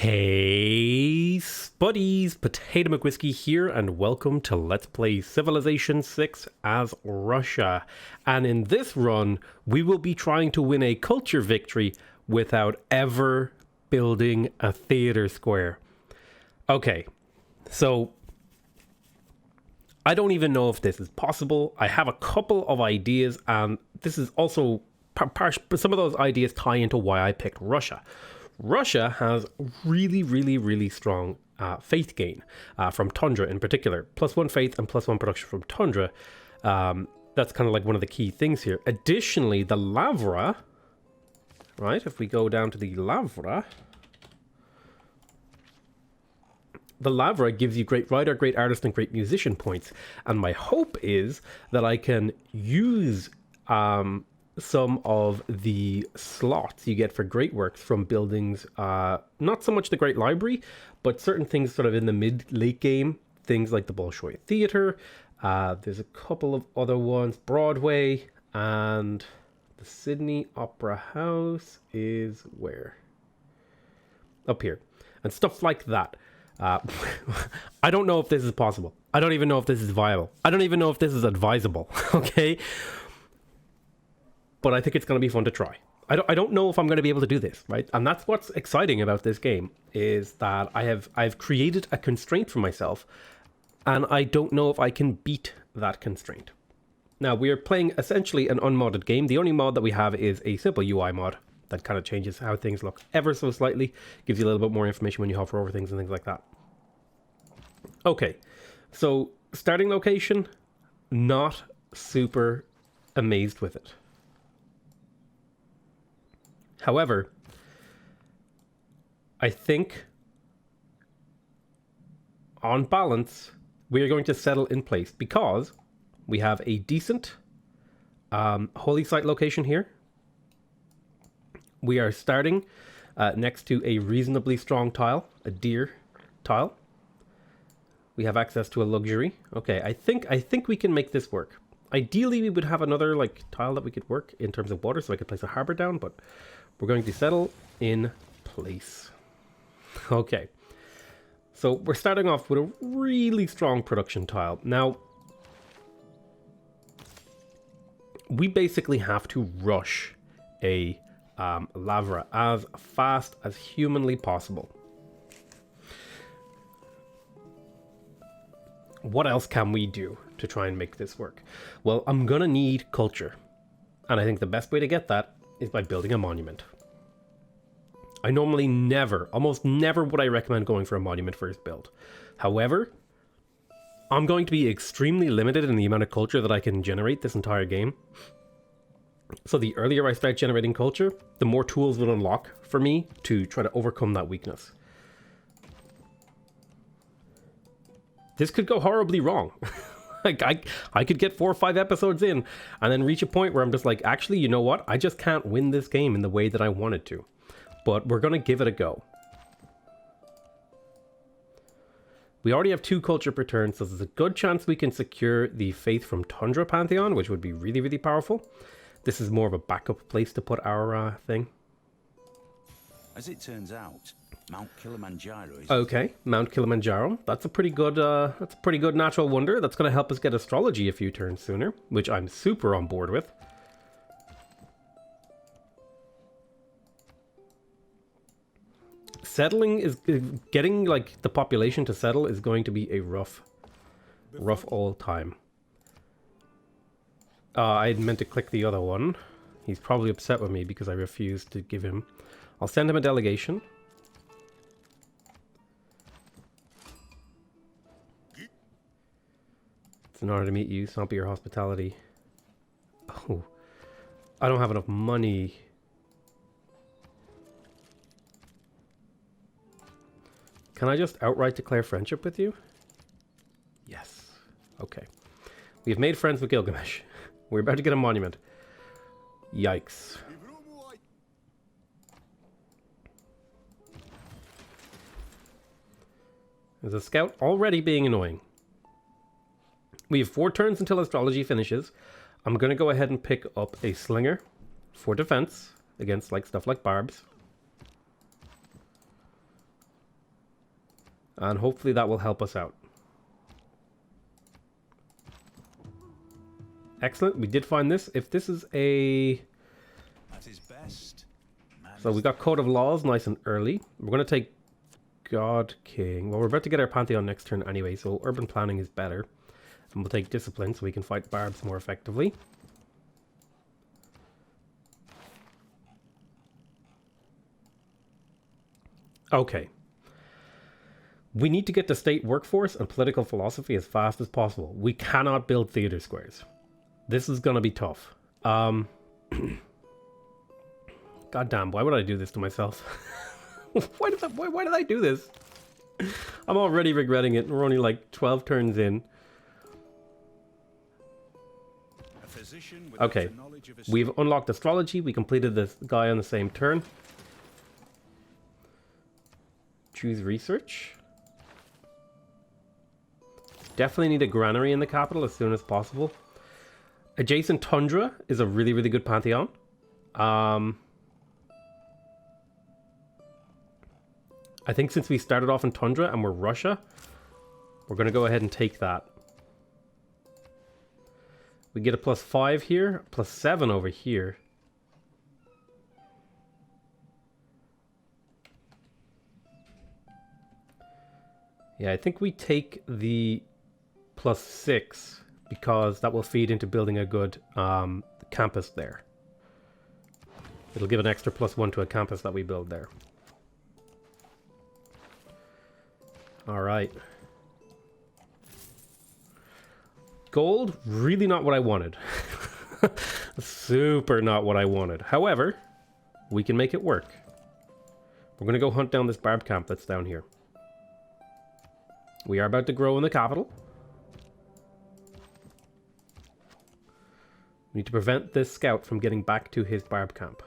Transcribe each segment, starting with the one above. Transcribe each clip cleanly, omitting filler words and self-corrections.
Hey, Spuddies, Potatomcwhiskey here, and welcome to Let's Play Civilization 6 as Russia. And in this run, we will be trying to win a culture victory without ever building a theater square. Okay, so I don't even know if this is possible. I have a couple of ideas, and this is also some of those ideas tie into why I picked Russia. Russia has really strong faith gain from Tundra in particular. +1 faith and +1 production from Tundra. That's kind of like one of the key things here. Additionally, the Lavra, right? If we go down to the Lavra gives you great writer, great artist, and great musician points. And my hope is that I can use some of the slots you get for great works from buildings, not so much the Great Library, but certain things sort of in the mid-late game, things like the Bolshoi Theater. There's a couple of other ones, Broadway, and the Sydney Opera House is where? Up here. And stuff like that. I don't know if this is possible. I don't even know if this is viable. I don't even know if this is advisable, okay? But I think it's going to be fun to try. I don't know if I'm going to be able to do this, right? And that's what's exciting about this game, is that I've created a constraint for myself, and I don't know if I can beat that constraint. Now, we are playing essentially an unmodded game. The only mod that we have is a simple UI mod that kind of changes how things look ever so slightly, gives you a little bit more information when you hover over things and things like that. Okay, so starting location, not super amazed with it. However, I think on balance, we are going to settle in place because we have a decent holy site location here. We are starting next to a reasonably strong tile, a deer tile. We have access to a luxury. Okay, I think we can make this work. Ideally, we would have another tile that we could work in terms of water, so I could place a harbor down, but we're going to settle in place. Okay, so we're starting off with a really strong production tile. Now, we basically have to rush a Lavra as fast as humanly possible. What else can we do to try and make this work? Well, I'm gonna need culture. And I think the best way to get that is by building a monument. I normally almost never would I recommend going for a monument first build. However, I'm going to be extremely limited in the amount of culture that I can generate this entire game. So the earlier I start generating culture, the more tools will unlock for me to try to overcome that weakness. This could go horribly wrong. I could get 4 or 5 episodes in and then reach a point where I'm just like, actually, you know what? I just can't win this game in the way that I wanted to. But we're going to give it a go. We already have 2 culture per turn, so there's a good chance we can secure the Faith from Tundra Pantheon, which would be really powerful. This is more of a backup place to put our thing. As it turns out, Mount Kilimanjaro is... Okay, Mount Kilimanjaro. That's a pretty good natural wonder. That's going to help us get astrology a few turns sooner, which I'm super on board with. Settling is getting the population to settle is going to be a rough old time. I meant to click the other one. He's probably upset with me because I refused to give him. I'll send him a delegation. It's an honor to meet you. Stomp your hospitality. Oh, I don't have enough money. Can I just outright declare friendship with you? Yes. Okay. We've made friends with Gilgamesh. We're about to get a monument. Yikes. There's a scout already being annoying. We have 4 turns until astrology finishes. I'm going to go ahead and pick up a slinger for defense against stuff like barbs. And hopefully that will help us out. Excellent. We did find this. If this is a... At his best. So we got Code of Laws nice and early. We're going to take God King. Well, we're about to get our Pantheon next turn anyway, so Urban Planning is better. And we'll take Discipline so we can fight Barbs more effectively. Okay. We need to get the state workforce and political philosophy as fast as possible. We cannot build theater squares. This is going to be tough. God damn, why would I do this to myself? Why did I do this? I'm already regretting it. We're only like 12 turns in. Okay, we've unlocked astrology. We completed this guy on the same turn. Choose research. Definitely need a granary in the capital as soon as possible. Adjacent Tundra is a really, really good Pantheon. I think since we started off in Tundra and we're Russia, we're going to go ahead and take that. We get a +5 here, +7 over here. Yeah, I think we take the +6 because that will feed into building a good campus there. It'll give an extra +1 to a campus that we build there. All right. Gold, really not what I wanted. Super not what I wanted. However, we can make it work. We're going to go hunt down this barb camp that's down here. We are about to grow in the capital. We need to prevent this scout from getting back to his barb camp.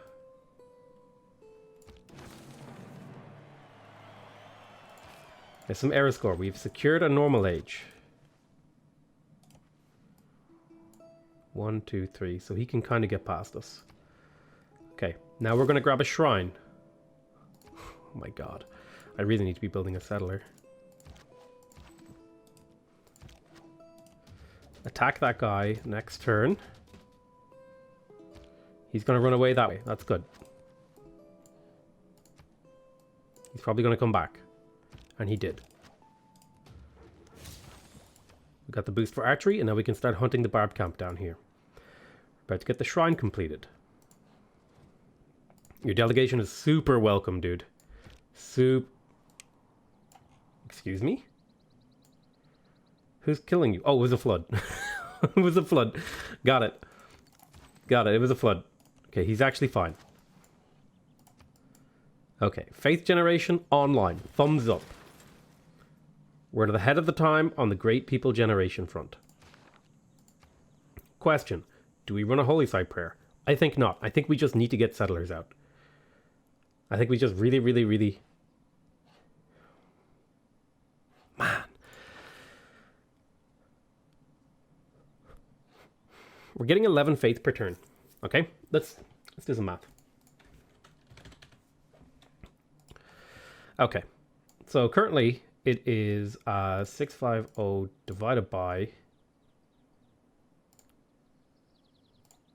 There's some error score. We've secured a normal age. 1, 2, 3. So he can kind of get past us. Okay, now we're going to grab a shrine. Oh my god. I really need to be building a settler. Attack that guy next turn. He's going to run away that way. That's good. He's probably going to come back. And he did. We got the boost for archery, and now we can start hunting the barb camp down here. About to get the shrine completed. Your delegation is super welcome, dude. Excuse me? Who's killing you? Oh, it was a flood. It was a flood. Got it. Got it. It was a flood. Okay, he's actually fine. Okay, faith generation online. Thumbs up. We're at the head of the time on the great people generation front. Question. Do we run a holy site prayer? I think not. I think we just need to get settlers out. I think we just really... Man. We're getting 11 faith per turn. Okay, let's do some math. Okay, so currently it is 650 divided by...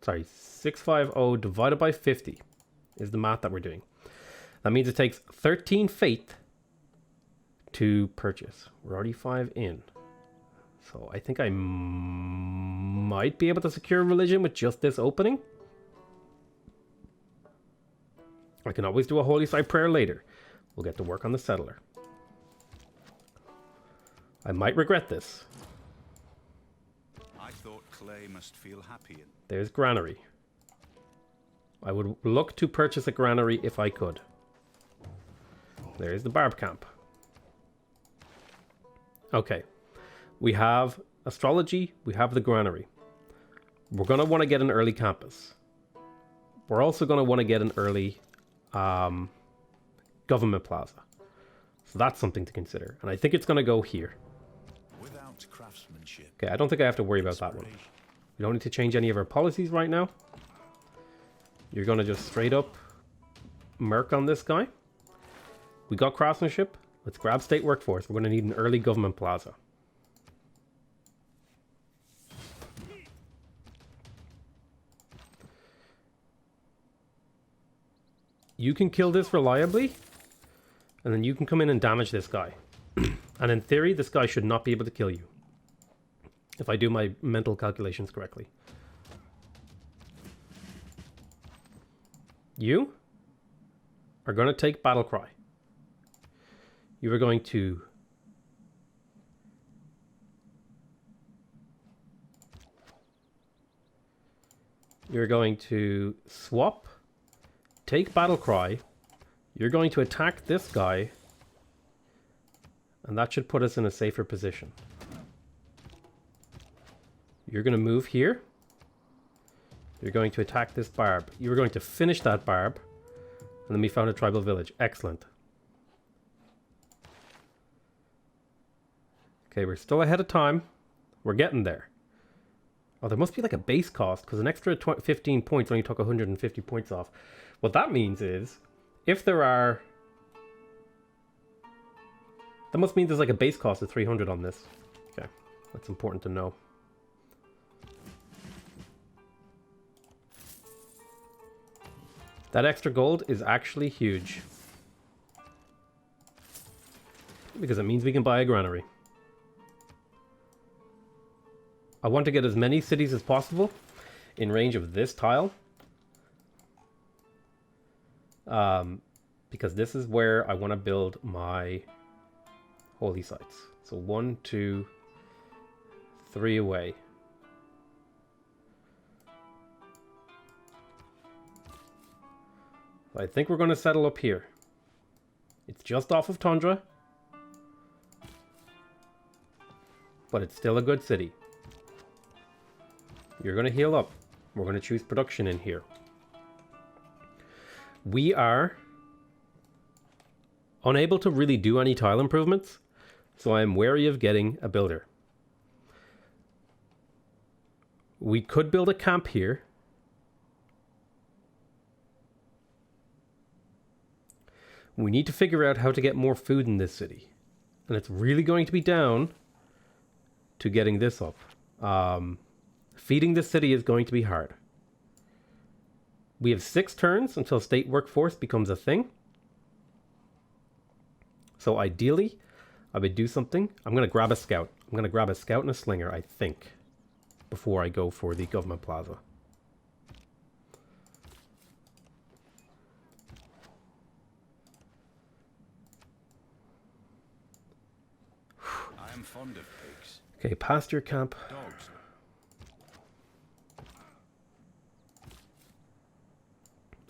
Sorry, 650 divided by 50 is the math that we're doing. That means it takes 13 faith to purchase. We're already 5 in. So I think I might be able to secure religion with just this opening. I can always do a holy site prayer later. We'll get to work on the settler. I might regret this. I thought Clay must feel happy. There's granary. I would look to purchase a granary if I could. There's the barb camp. Okay. We have astrology. We have the granary. We're going to want to get an early campus. We're also going to want to get an early government plaza. So that's something to consider. And I think it's going to go here. Without craftsmanship. Okay, I don't think I have to worry about that one. We don't need to change any of our policies right now. You're going to just straight up merc on this guy. We got craftsmanship. Let's grab state workforce. We're going to need an early government plaza. You can kill this reliably, and then you can come in and damage this guy. And in theory, this guy should not be able to kill you, if I do my mental calculations correctly. You are going to take battle cry. You are going to swap, take battle cry. You're going to attack this guy, and that should put us in a safer position. You're going to move here. You're going to attack this barb. You're going to finish that barb, and then we found a tribal village. Excellent. Okay, we're still ahead of time. We're getting there. Oh, there must be like a base cost, because an extra 15 points only took 150 points off. What that means is, if there are... That must mean there's like a base cost of 300 on this. Okay, that's important to know. That extra gold is actually huge, because it means we can buy a granary. I want to get as many cities as possible in range of this tile. Because this is where I want to build my holy sites. So 1, 2, 3 away. I think we're going to settle up here. It's just off of Tundra, but it's still a good city. You're going to heal up. We're going to choose production in here. We are unable to really do any tile improvements, so I am wary of getting a builder. We could build a camp here. We need to figure out how to get more food in this city. And it's really going to be down to getting this up. Feeding this city is going to be hard. We have 6 turns until state workforce becomes a thing. So ideally, I would do something. I'm going to grab a scout. I'm going to grab a scout and a slinger, I think, before I go for the government plaza. I am fond of pigs. Okay, pasture camp. Dogs.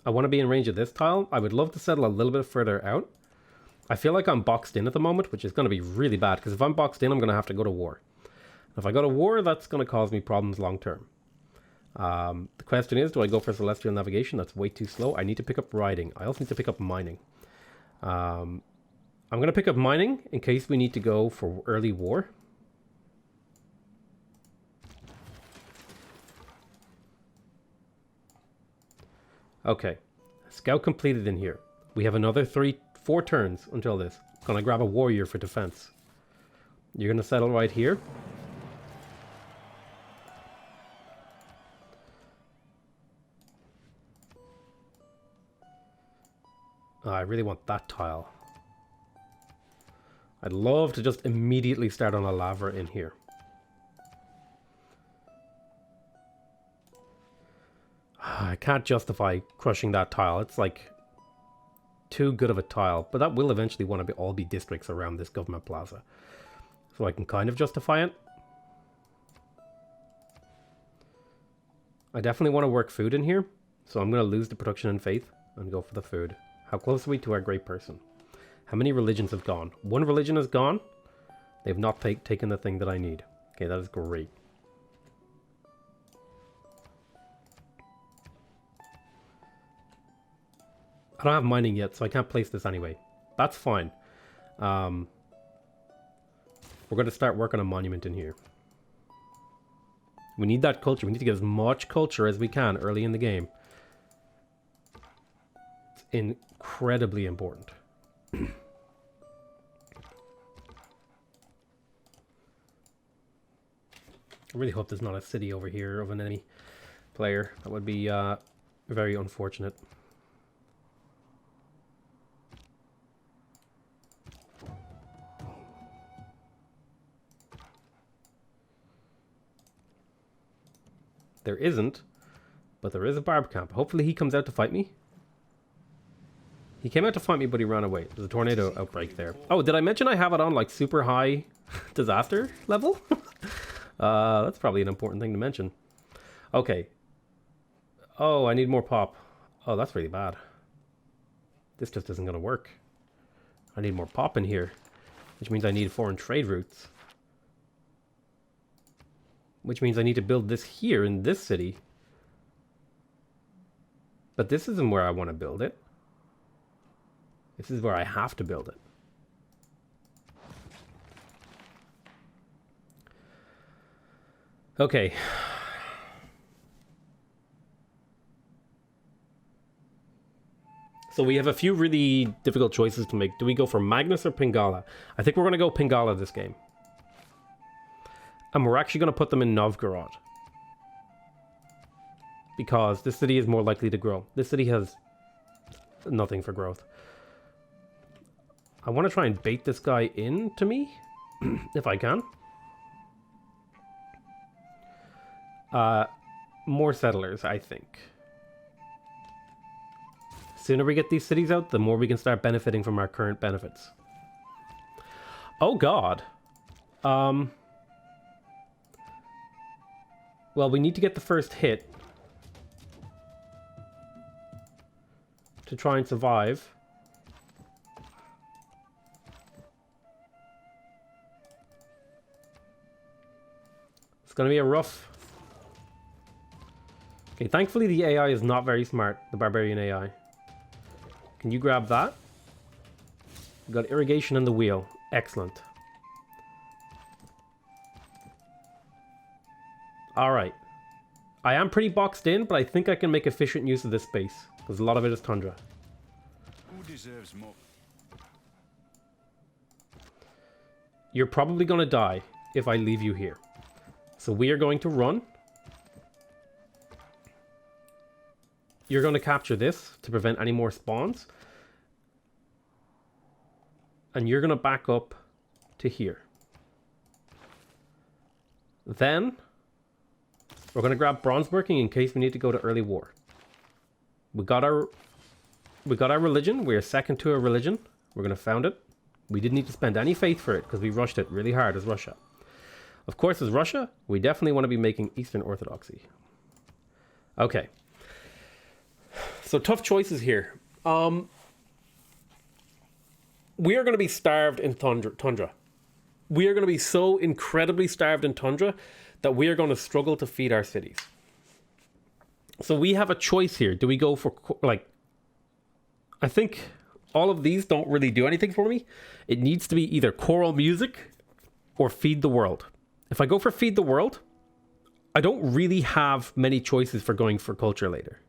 I want to be in range of this tile. I would love to settle a little bit further out. I feel like I'm boxed in at the moment, which is going to be really bad, because if I'm boxed in, I'm going to have to go to war. If I go to war, that's going to cause me problems long term. The question is, do I go for celestial navigation? That's way too slow. I need to pick up riding. I also need to pick up mining. I'm going to pick up mining in case we need to go for early war. Okay, scout completed in here. We have another 4 turns until this. Gonna grab a warrior for defense. You're gonna settle right here. Oh, I really want that tile. I'd love to just immediately start on a lava in here. I can't justify crushing that tile. It's like too good of a tile, but that will eventually want to all be districts around this government plaza. So I can kind of justify it. I definitely want to work food in here, so I'm going to lose the production and faith and go for the food. How close are we to our great person? How many religions have gone? 1 religion has gone. They've not taken the thing that I need. Okay, that is great. I don't have mining yet, so I can't place this anyway. That's fine. We're going to start working on a monument in here. We need that culture. We need to get as much culture as we can early in the game. It's incredibly important. I really hope there's not a city over here of an enemy player. That would be very unfortunate. There isn't, but there is a barb camp. Hopefully he comes out to fight me. He came out to fight me, but he ran away. There's a tornado outbreak there. Oh, did I mention I have it on like super high disaster level? That's probably an important thing to mention. Okay. Oh, I need more pop. Oh, that's really bad. This just isn't going to work. I need more pop in here, which means I need foreign trade routes. Which means I need to build this here in this city. But this isn't where I want to build it. This is where I have to build it. Okay. So we have a few really difficult choices to make. Do we go for Magnus or Pingala? I think we're going to go Pingala this game. And we're actually going to put them in Novgorod. Because this city is more likely to grow. This city has nothing for growth. I want to try and bait this guy into me. If I can. More settlers, I think. Sooner we get these cities out, the more we can start benefiting from our current benefits. Oh god. Well, we need to get the first hit to try and survive. It's going to be a rough... Okay, thankfully the AI is not very smart, the barbarian AI. Can you grab that? We've got irrigation in the wheel. Excellent. Alright. I am pretty boxed in, but I think I can make efficient use of this space. Because a lot of it is tundra. Who deserves more? You're probably going to die if I leave you here. So we are going to run. You're going to capture this to prevent any more spawns. And you're going to back up to here. Then... we're going to grab bronze working in case we need to go to early war. We got our religion. We are second to a religion. We're going to found it. We didn't need to spend any faith for it because we rushed it really hard as Russia. Of course, as Russia, we definitely want to be making Eastern Orthodoxy. Okay. So tough choices here. We are going to be starved in tundra. We are going to be so incredibly starved in tundra that we are going to struggle to feed our cities. So we have a choice here. Do we go for, like... I think all of these don't really do anything for me. It needs to be either choral music or feed the world. If I go for feed the world, I don't really have many choices for going for culture later.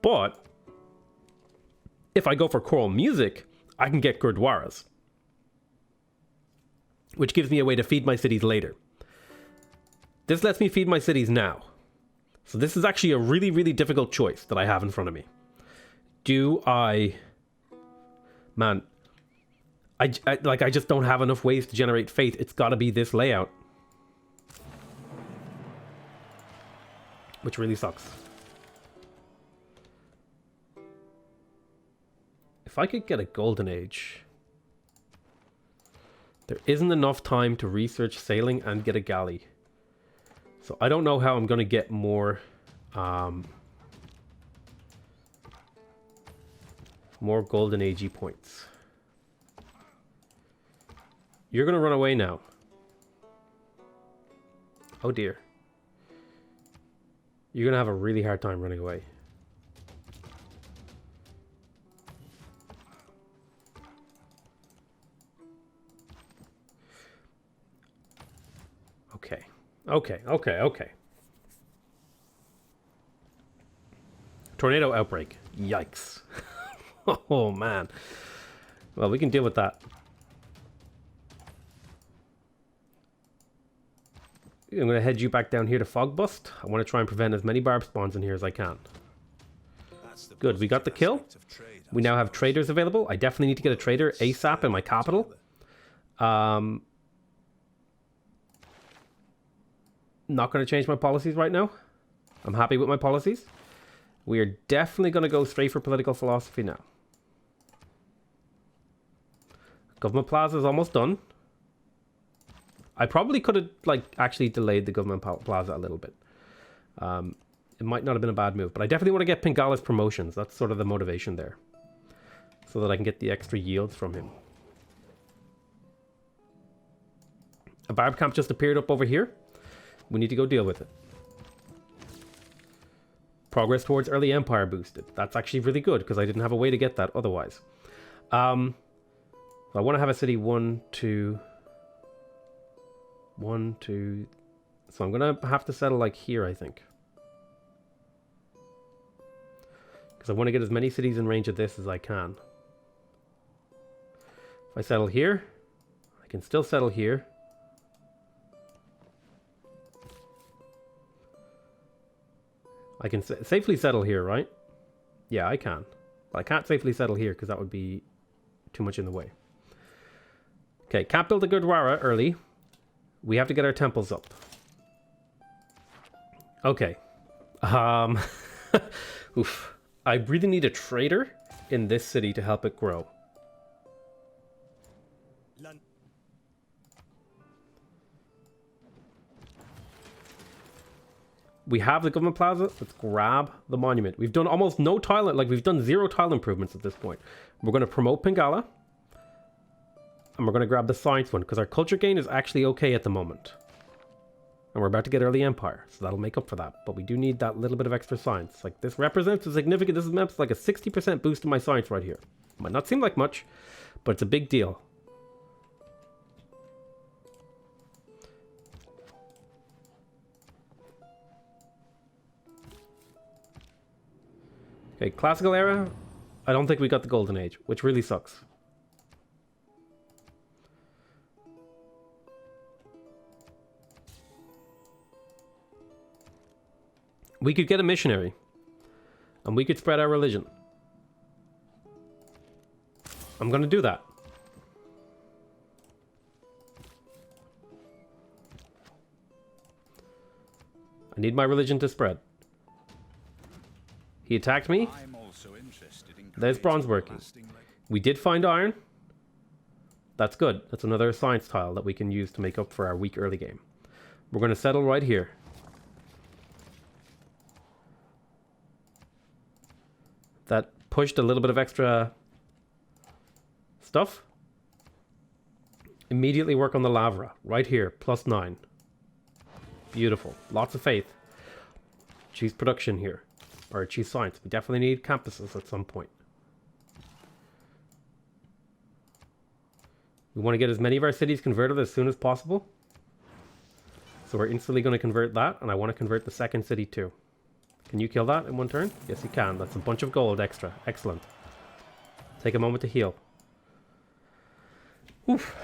But if I go for choral music, I can get gurdwaras, which gives me a way to feed my cities later. This lets me feed my cities now. So this is actually a really, really difficult choice that I have in front of me. Do I... Man, I just don't have enough ways to generate faith. It's got to be this layout. Which really sucks. If I could get a golden age... There isn't enough time to research sailing and get a galley. So I don't know how I'm going to get more... more golden agey points. You're going to run away now. Oh dear. You're going to have a really hard time running away. Okay. Tornado outbreak. Yikes. Oh, man. Well, we can deal with that. I'm going to head you back down here to Fog Bust. I want to try and prevent as many barb spawns in here as I can. Good, we got the kill. We now have traders available. I definitely need to get a trader ASAP in my capital. Not going to change my policies right now. I'm happy with my policies. We are definitely going to go straight for political philosophy now. Government Plaza is almost done. I probably could have, like, actually delayed the Government Plaza a little bit. It might not have been a bad move, but I definitely want to get Pingala's promotions. That's sort of the motivation there. So that I can get the extra yields from him. A barb camp just appeared up over here. We need to go deal with it. Progress towards early empire boosted. That's actually really good because I didn't have a way to get that otherwise. I want to have a city 1, 2... 1, 2... So I'm going to have to settle like here, I think. Because I want to get as many cities in range of this as I can. If I settle here, I can still settle here. I can safely settle here, right? Yeah, I can. But I can't safely settle here because that would be too much in the way. Okay, can't build a Gurdwara early. We have to get our temples up. Okay. Oof. I really need a trader in this city to help it grow. We have the Government Plaza. Let's grab the monument. We've done almost no tile, like we've done 0 tile improvements at this point. We're going to promote Pingala. And we're going to grab the science one because our culture gain is actually okay at the moment. And we're about to get early empire, so that'll make up for that. But we do need that little bit of extra science. Like this represents a significant, this is like a 60% boost in my science right here. Might not seem like much, but it's a big deal. Okay, classical era. I don't think we got the golden age, which really sucks. We could get a missionary. And we could spread our religion. I'm going to do that. I need my religion to spread. He attacked me. There's bronze working. We did find iron. That's good. That's another science tile that we can use to make up for our weak early game. We're going to settle right here. That pushed a little bit of extra stuff. Immediately work on the Lavra. Right here. +9. Beautiful. Lots of faith. Choose production here. Or choose science. We definitely need campuses at some point. We want to get as many of our cities converted as soon as possible. So we're instantly going to convert that. And I want to convert the second city too. Can you kill that in one turn? Yes, you can. That's a bunch of gold extra. Excellent. Take a moment to heal. Oof.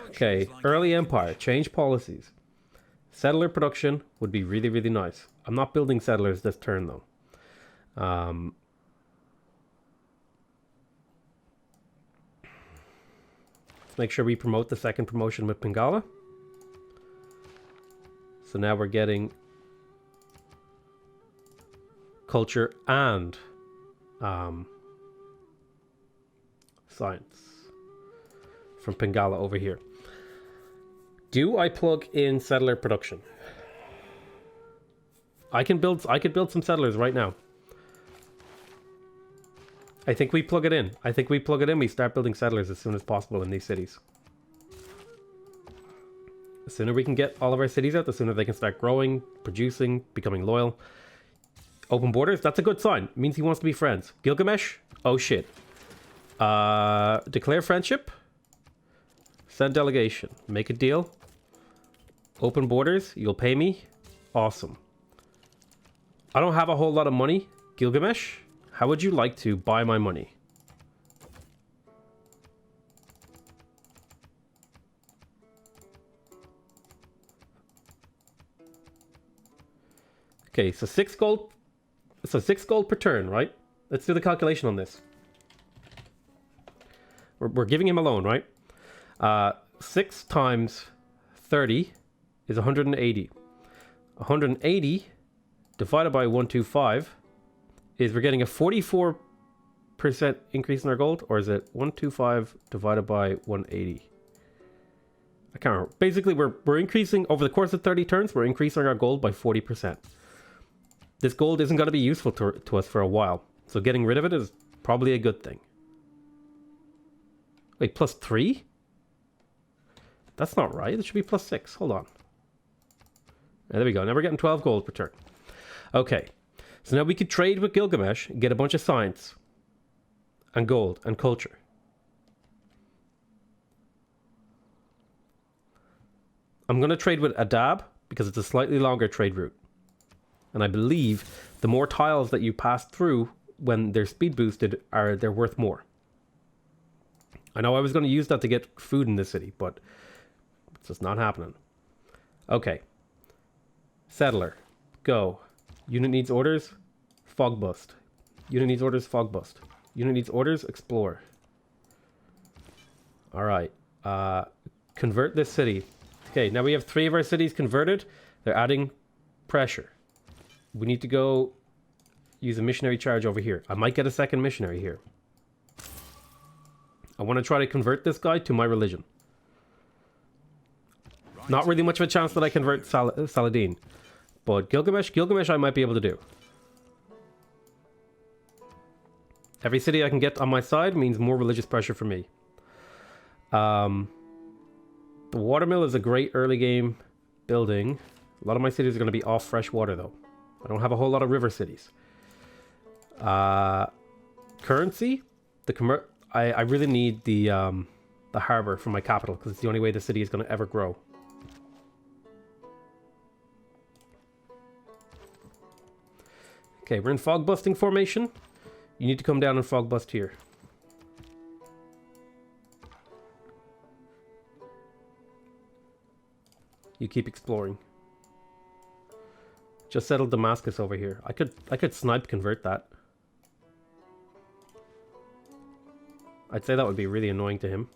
Okay, early empire. Change policies. Settler production would be really, really nice. I'm not building settlers this turn, though. Let's make sure we promote the second promotion with Pingala. So now we're getting culture and science from Pingala over here. Do I plug in settler production? I could build some settlers right now. I think we plug it in. We start building settlers as soon as possible in these cities. The sooner we can get all of our cities out, the sooner they can start growing, producing, becoming loyal. Open borders, that's a good sign. It means he wants to be friends. Gilgamesh? Oh shit. Declare friendship. Send delegation. Make a deal. Open borders, you'll pay me. Awesome. I don't have a whole lot of money. Gilgamesh, how would you like to buy my money? Okay, so 6 gold. So 6 gold per turn, right? Let's do the calculation on this. We're giving him a loan, right? 6 times 30 is 180. 180 divided by 125 is we're getting a 44% increase in our gold, or is it 125 divided by 180? I can't remember. Basically, we're increasing over the course of 30 turns. We're increasing our gold by 40%. This gold isn't going to be useful to us for a while, so getting rid of it is probably a good thing. Wait, plus 3? That's not right. It should be plus 6. Hold on. There we go. Now we're getting 12 gold per turn. Okay. So now we could trade with Gilgamesh and get a bunch of science and gold and culture. I'm going to trade with Adab because it's a slightly longer trade route. And I believe the more tiles that you pass through when they're speed boosted, they're worth more. I know I was going to use that to get food in the city, but it's just not happening. Okay. Settler. Go. Unit needs orders. Fog bust. Unit needs orders. Fog bust. Unit needs orders. Explore. Alright. Convert this city. Okay, now we have 3 of our cities converted. They're adding pressure. We need to go use a missionary charge over here. I might get a second missionary here. I want to try to convert this guy to my religion. Not really much of a chance that I convert Saladin. But Gilgamesh I might be able to do. Every city I can get on my side means more religious pressure for me. The watermill is a great early game building. A lot of my cities are going to be off fresh water though. I don't have a whole lot of river cities. Currency? I really need the harbor for my capital because it's the only way the city is going to ever grow. Okay, we're in fog busting formation. You need to come down and fog bust here. You keep exploring. Just settled Damascus over here. I could snipe convert that. I'd say that would be really annoying to him.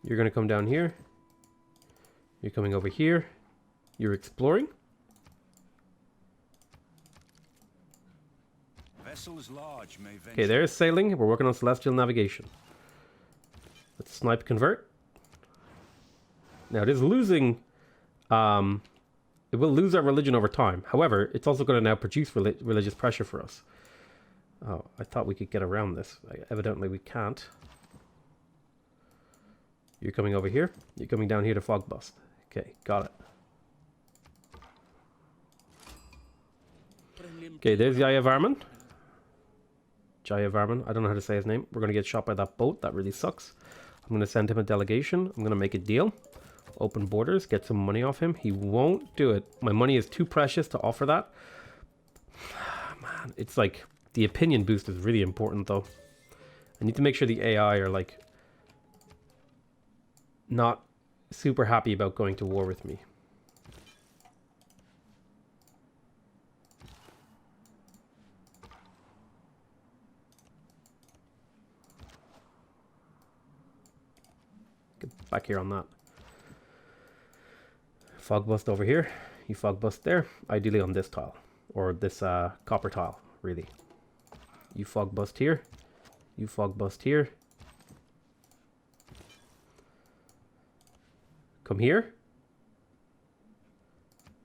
You're gonna come down here. You're coming over here. You're exploring. Vessels large may venture. Okay, there's sailing. We're working on celestial navigation. Let's snipe convert. Now it is losing. It will lose our religion over time. However, it's also going to now produce religious pressure for us. Oh, I thought we could get around this. Evidently we can't. You're coming over here. You're coming down here to fog bust. Okay, got it. Okay, there's Jayavarman. Jayavarman, I don't know how to say his name. We're going to get shot by that boat. That really sucks. I'm going to send him a delegation. I'm going to make a deal. Open borders, get some money off him. He won't do it. My money is too precious to offer that. Man, it's like the opinion boost is really important though. I need to make sure the AI are like not super happy about going to war with me. Get back here on that. Fog bust over here. You fog bust there. Ideally on this tile. Or this copper tile, really. You fog bust here. You fog bust here. Come here.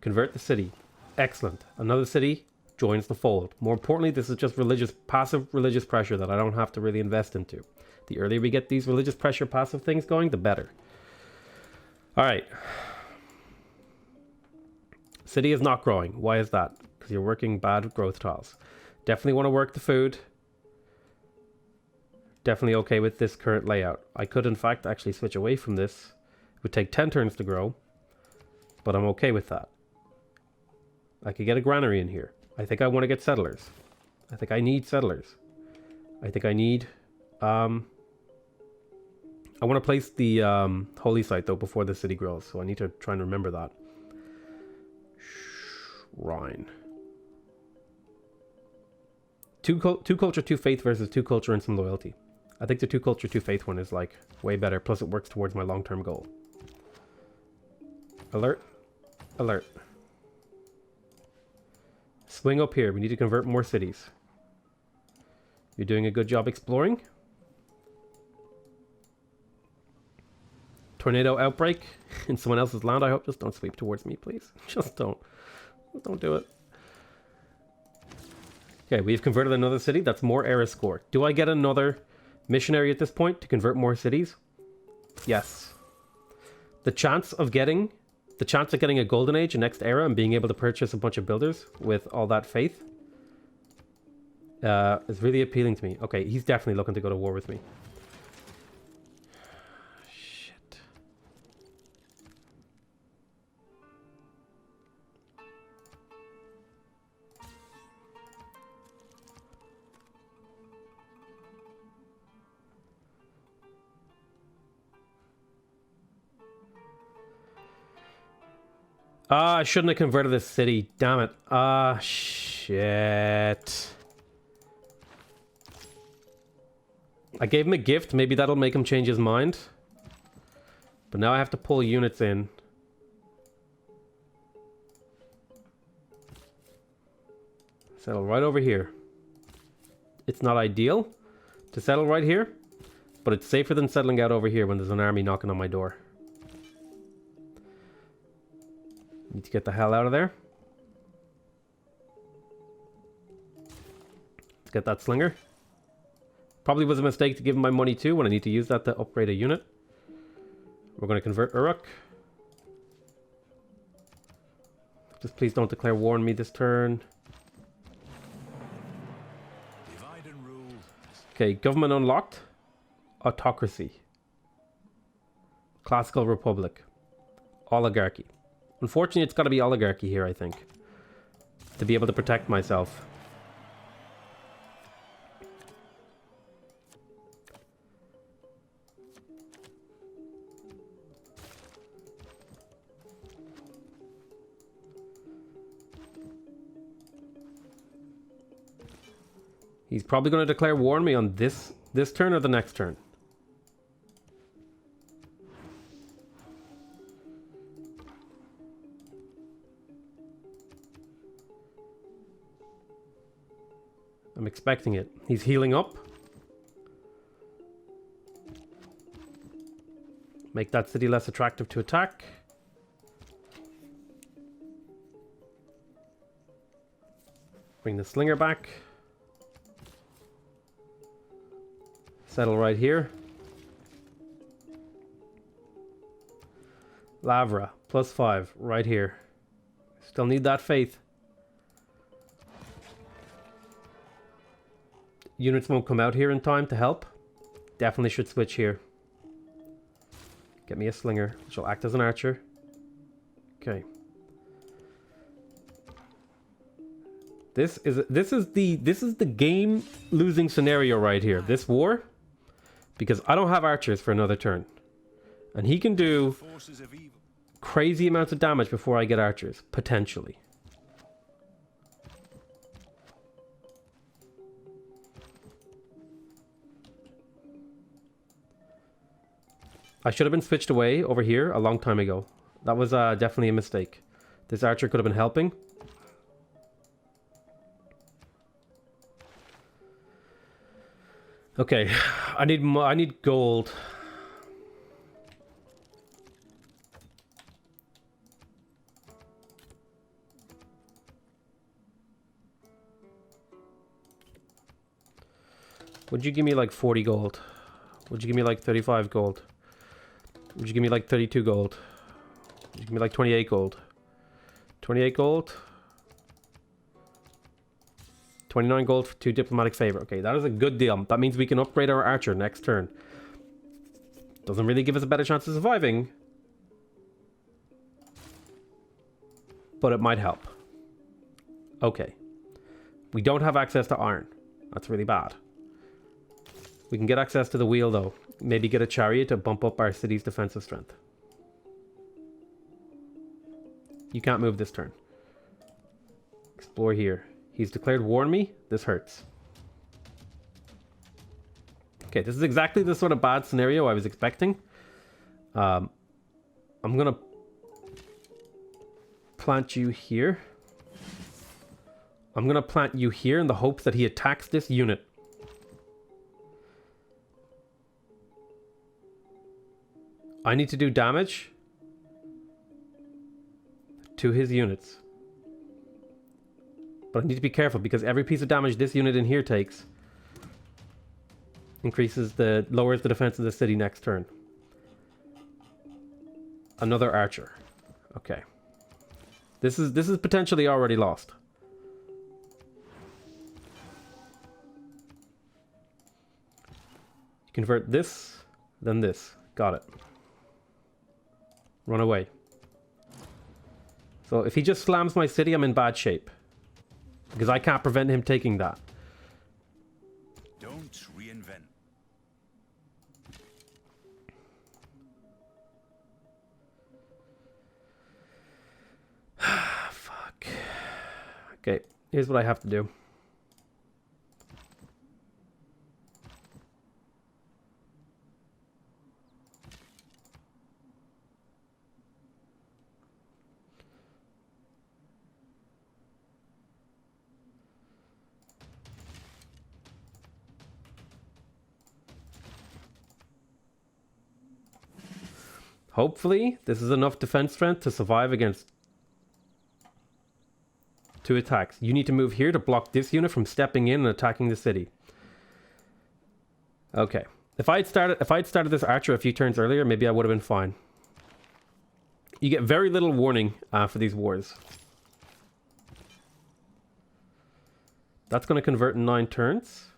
Convert the city. Excellent. Another city joins the fold. More importantly, this is just passive religious pressure that I don't have to really invest into. The earlier we get these religious pressure passive things going, the better. Alright. City is not growing. Why is that? Because you're working bad growth tiles. Definitely want to work the food. Definitely okay with this current layout. I could in fact actually switch away from this. It would take 10 turns to grow. But I'm okay with that. I could get a granary in here. I think I want to get settlers. I think I need settlers. I think I need... I I want to place the holy site, though, before the city grows. So I need to try and remember that. Shrine. Two culture, two faith versus two culture and some loyalty. I think the two culture, two faith one is like way better. Plus it works towards my long-term goal. Alert. Alert. Swing up here. We need to convert more cities. You're doing a good job exploring. Tornado outbreak in someone else's land, I hope. Just don't sweep towards me, please. Just don't. Don't do it. Okay, we've converted another city. That's more era score. Do I get another missionary at this point to convert more cities? Yes. The chance of getting a golden age, a next era, and being able to purchase a bunch of builders with all that faith is really appealing to me. Okay, he's definitely looking to go to war with me. Shit. Ah, I shouldn't have converted this city. Damn it. Ah, shit. I gave him a gift. Maybe that'll make him change his mind. But now I have to pull units in. Settle right over here. It's not ideal to settle right here, but it's safer than settling out over here when there's an army knocking on my door. Need to get the hell out of there. Let's get that slinger. Probably was a mistake to give him my money too when I need to use that to upgrade a unit. We're going to convert Uruk. Just please don't declare war on me this turn. Divide and rule. Okay, government unlocked. Autocracy. Classical Republic. Oligarchy. Unfortunately, it's got to be oligarchy here, I think, to be able to protect myself. He's probably going to declare war on me on this turn or the next turn. I'm expecting it. He's healing up. Make that city less attractive to attack. Bring the slinger back. Settle right here. Lavra, +5, right here. Still need that faith. Units won't come out here in time to help. Definitely should switch here. Get me a slinger, which will act as an archer. Okay. This is the game losing scenario right here. This war, because I don't have archers for another turn, and he can do crazy amounts of damage before I get archers potentially. I should have been switched away over here a long time ago. That was definitely a mistake. This archer could have been helping. Okay, I need gold. Would you give me like 40 gold? Would you give me like 35 gold? Would you give me like 32 gold? Would you give me like 28 gold? 28 gold? 29 gold for 2 diplomatic favor. Okay, that is a good deal. That means we can upgrade our archer next turn. Doesn't really give us a better chance of surviving, but it might help. Okay. We don't have access to iron. That's really bad. We can get access to the wheel though. Maybe get a chariot to bump up our city's defensive strength. You can't move this turn. Explore here. He's declared war on me. This hurts. Okay, this is exactly the sort of bad scenario I was expecting. I'm gonna plant you here. I'm gonna plant you here in the hopes that he attacks this unit. I need to do damage to his units. But I need to be careful because every piece of damage this unit in here takes lowers the defense of the city next turn. Another archer. Okay. This is potentially already lost. Convert this, then this. Got it. Run away. So if he just slams my city, I'm in bad shape. Because I can't prevent him taking that. Don't reinvent. Fuck. Okay, here's what I have to do. Hopefully, this is enough defense strength to survive against 2 attacks. You need to move here to block this unit from stepping in and attacking the city. Okay. If I'd started this archer a few turns earlier, maybe I would have been fine. You get very little warning for these wars. That's going to convert in 9 turns.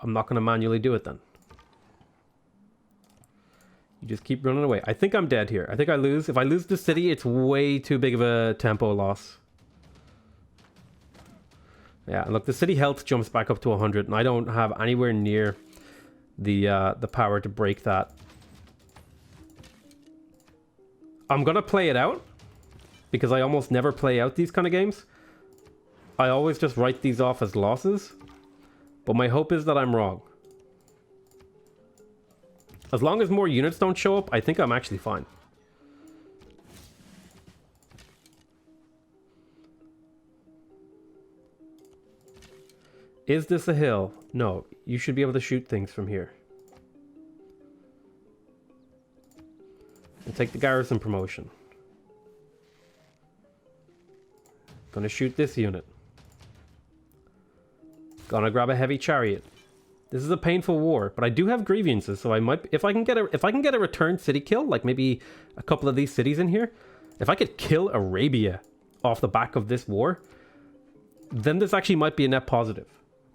I'm not going to manually do it then. You just keep running away. I think I'm dead here. I think I lose. If I lose the city, it's way too big of a tempo loss. Yeah, look, the city health jumps back up to 100, and I don't have anywhere near the power to break that. I'm gonna play it out, because I almost never play out these kind of games. I always just write these off as losses, but my hope is that I'm wrong. As long as more units don't show up, I think I'm actually fine. Is this a hill? No, you should be able to shoot things from here. And take the garrison promotion. Gonna shoot this unit. Gonna grab a heavy chariot. This is a painful war, but I do have grievances, so I might, if I can get a return city kill, like maybe a couple of these cities in here, if I could kill Arabia off the back of this war, then this actually might be a net positive.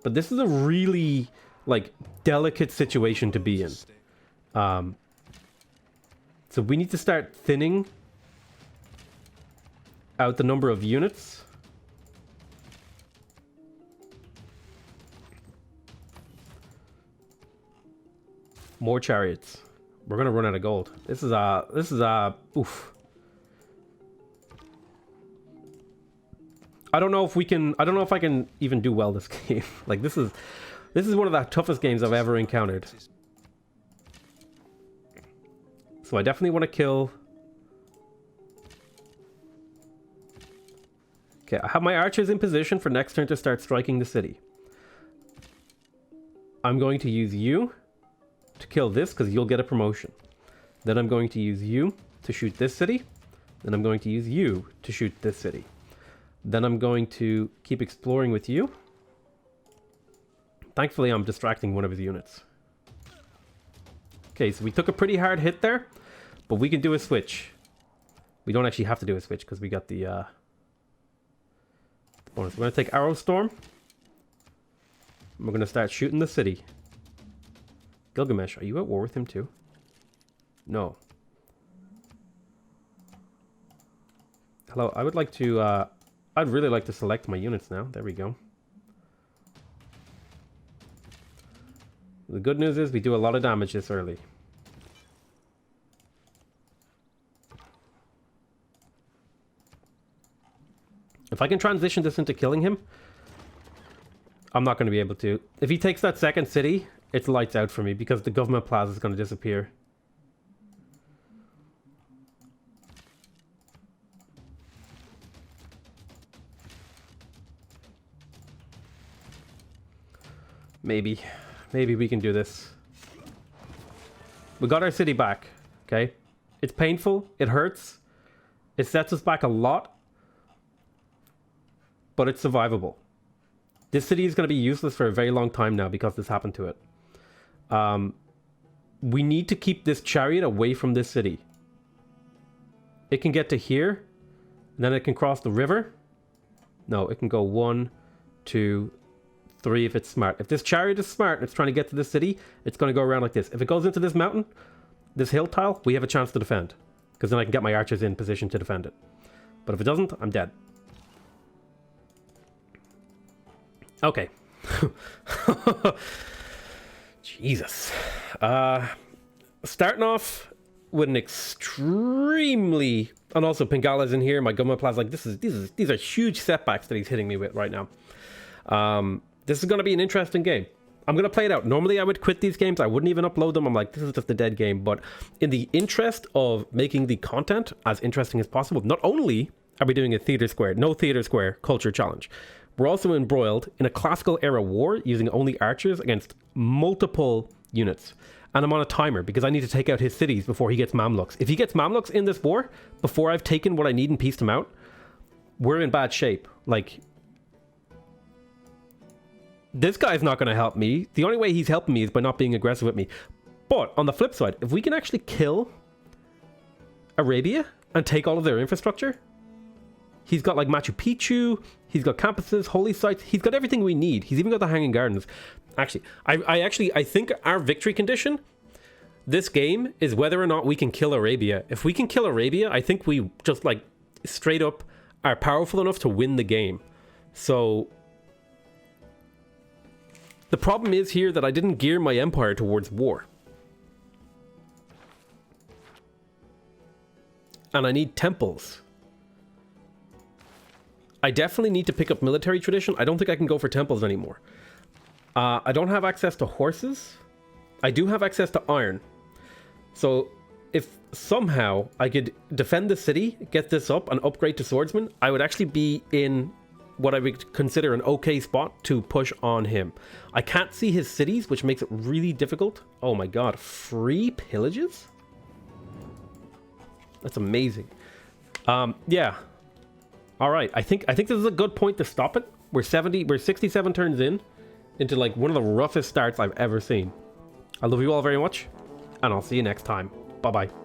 But this is a really, like, delicate situation to be in. So we need to start thinning out the number of units. More chariots. We're gonna run out of gold. This is oof. I don't know if I can even do well this game. Like this is one of the toughest games I've ever encountered. So I definitely want to kill. Okay, I have my archers in position for next turn to start striking the city. I'm going to use you to kill this because you'll get a promotion. Then I'm going to use you to shoot this city. Then I'm going to use you to shoot this city. Then I'm going to keep exploring with you. Thankfully, I'm distracting one of his units. Okay, so we took a pretty hard hit there, but we can do a switch. We don't actually have to do a switch because we got the bonus. We're going to take Arrow Storm. And we're going to start shooting the city. Gilgamesh, are you at war with him too? No. Hello, I would like to, I'd really like to select my units now. There we go. The good news is we do a lot of damage this early. If I can transition this into killing him, I'm not going to be able to. If he takes that second city, it's lights out for me because the government plaza is going to disappear. Maybe we can do this. We got our city back, okay? It's painful, it hurts, it sets us back a lot, but it's survivable. This city is going to be useless for a very long time now because this happened to it. We need to keep this chariot away from this city. It can get to here, and then it can cross the river. No, it can go 1, 2, 3 if it's smart. If this chariot is smart and it's trying to get to this city, it's going to go around like this. If it goes into this mountain, this hill tile, we have a chance to defend. Because then I can get my archers in position to defend it. But if it doesn't, I'm dead. Okay. Jesus. Starting off with an extremely... And also Pingala's in here. My government plan's like, these are huge setbacks that he's hitting me with right now. This is going to be an interesting game. I'm going to play it out. Normally I would quit these games. I wouldn't even upload them. I'm like, this is just a dead game. But in the interest of making the content as interesting as possible, not only are we doing a theater square, no theater square culture challenge, we're also embroiled in a classical era war using only archers against multiple units. And I'm on a timer because I need to take out his cities before he gets Mamluks. If he gets Mamluks in this war, before I've taken what I need and pieced him out, we're in bad shape. Like... This guy's not going to help me. The only way he's helping me is by not being aggressive with me. But on the flip side, if we can actually kill Arabia and take all of their infrastructure, he's got like Machu Picchu, he's got campuses, holy sites, he's got everything we need. He's even got the Hanging Gardens. Actually, I think our victory condition this game is whether or not we can kill Arabia. If we can kill Arabia, I think we just like straight up are powerful enough to win the game. So... The problem is here that I didn't gear my empire towards war. And I need temples. I definitely need to pick up military tradition. I don't think I can go for temples anymore. I don't have access to horses. I do have access to iron. So if somehow I could defend the city, get this up and upgrade to swordsman, I would actually be in... what I would consider an okay spot to push on him. I can't see his cities, which makes it really difficult. Oh my god, free pillages? That's amazing. Yeah. Alright, I think this is a good point to stop it. We're 67 turns in into like one of the roughest starts I've ever seen. I love you all very much, and I'll see you next time. Bye-bye.